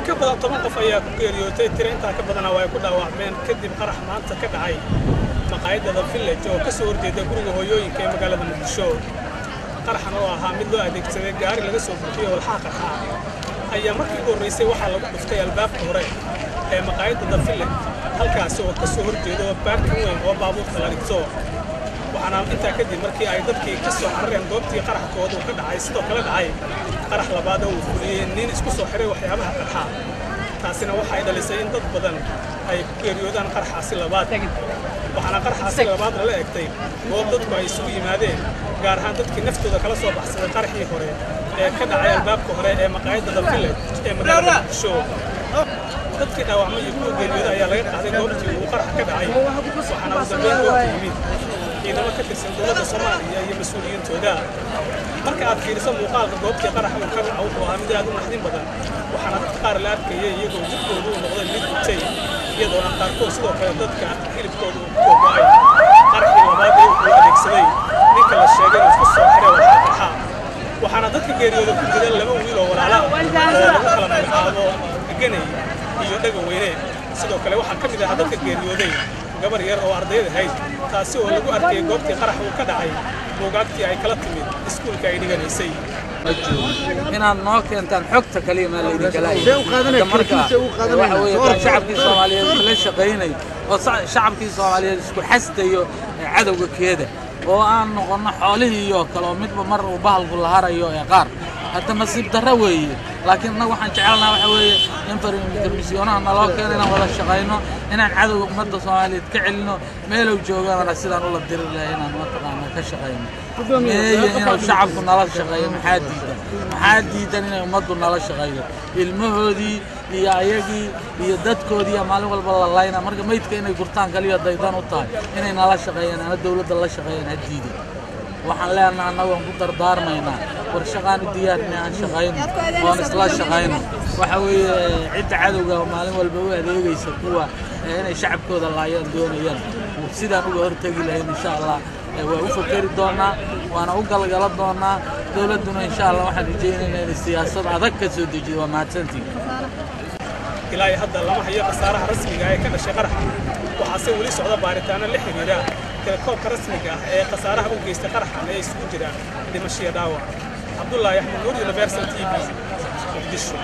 ka badan 10 qof ayaa ku geeriyootay tiro intaa ka badan way ku dhaawacmeen kadib qarax maanta ka dhacay maqaayadda Village oo ka soo horjeeda guriga hooyooyinka ee magaalada Muqdisho qaraxan oo ahaa mid loo adeegsaday gaari laga soo buuxiyay walxaha qarxa ayaa markii ugu horeysay waxaa lagu dhuftay albaabka hore ee maqaayadda Village halkaas oo ka soo horjeeda baarkin weyn oo baabuurta la dhigto waxaana intaa kadib markii ay dadkii ka soo carareen goobtii qaraxkoodu ka dhacay sidoo kale dhacay qarax labaad oo fuliyay nin isku soo xiray waxyaabaha qarxa taasina waxay dhalisay in dad badan ay ku geeriyoodaan qaraxaasi labaad waxaana qaraxaasi labaad la eegtay goob dadku ay isugu yimaadeen gaar ahaan dadkii naftooda kala soo baxsaday qaraxii hore ee ka dhacay albaabka hore ee maqaayadda Village ee magaalada Muqdisho dadkii dhaawacmay iyo kuwa geeriyooday ayaa laga qaaday goobtii uu qarax ka dhacay waxaana uu dambeyn goobta yimid ciidamo ka tirsan dowladda Soomaaliya iyo mas'uuliyiintooda marka aad fiiriso muuqaalka goobtii qaraxa uu ka dhacay wuxuu ahaa mid aad u naxdin badan waxaana dadka qaar la arkayay iyagoo jidkoodu u noqday mid gubtay iyadoona qaarkood sidoo kale dadka hilibkoodu uu ku go'ay qaraxii labaad ee uu adeegsaday ninka la sheegay inuu isku soo xiray walxaha qarxa waxaana dadka geeriyooday ku jira laba wiil oo walaala oo lagu kala magacaabo ganay iyo dhaga weyne sidoo kale waxaa ka mid ah dadka geeriyooday gabar yar oo ardayda ahayd taasi oo lagu arkay goobtii qarax uu ka dhacay buugaagtii ay kala timid iskuulka ay dhiganaysay inaad noo keentaan xogta kaliya ma leedin kalaay marka waxa weeye shacabkii Soomaaliyeed la shaqeynay oo shacabkii Soomaaliyeed isku xastayo cadawga keeda oo aan noqono xoolihii iyo kale midba mar uu bahalku la harayo ee qaar hadda nasiib darro weeye laakiin anagu waxaan jecelnahay waxa weeye in farmiisyonaha naloo keeno inaan wada shaqeyno inaan cadawga ummadda Soomaaliyeed ka celino meel uu joogana sidaan ula diri lahayn inaan mataqaana ka shaqeyno inuu shacabku nala shaqeeyo maxaa diidan inay ummaddu nala shaqeeyo ilmahoodii iyo ayagii iyo dadkoodii maalin walba la laayna marka meydka inay gurtaan kaliya daydan u tahay inay nala shaqeeyaan ama dawladda la shaqeeyaan hadiido waxaan leenahay annagu aan ku dardaarmaynaa war shaqaan u diyaarnaa aan shaqeyno oo isla shaqeyno waxa weeye cid cadawga maalin walba u adeegaysa kuwa inay shacabkooda laayaan doonayaan sidaan uga hortagi lahayn insha Allah waa u fakari doonaa waana u galgala doonaa dawladuna insha Allah waxaan rajaynaynaa in siyaasad adag ka soo dejiyo waa mahadsantiin ilaa hadda lama hayo qasaaraha rasmiga ah ee ka dhashay qaraxa waxaase weli socda baaritaano la xiriira koobka rasmiga ah ee qasaaraha u geystay qaraxan ee isugu jira dhimasho iyo dhaawac Abdullaahi Axmed Nuur Universal TV Muqdisho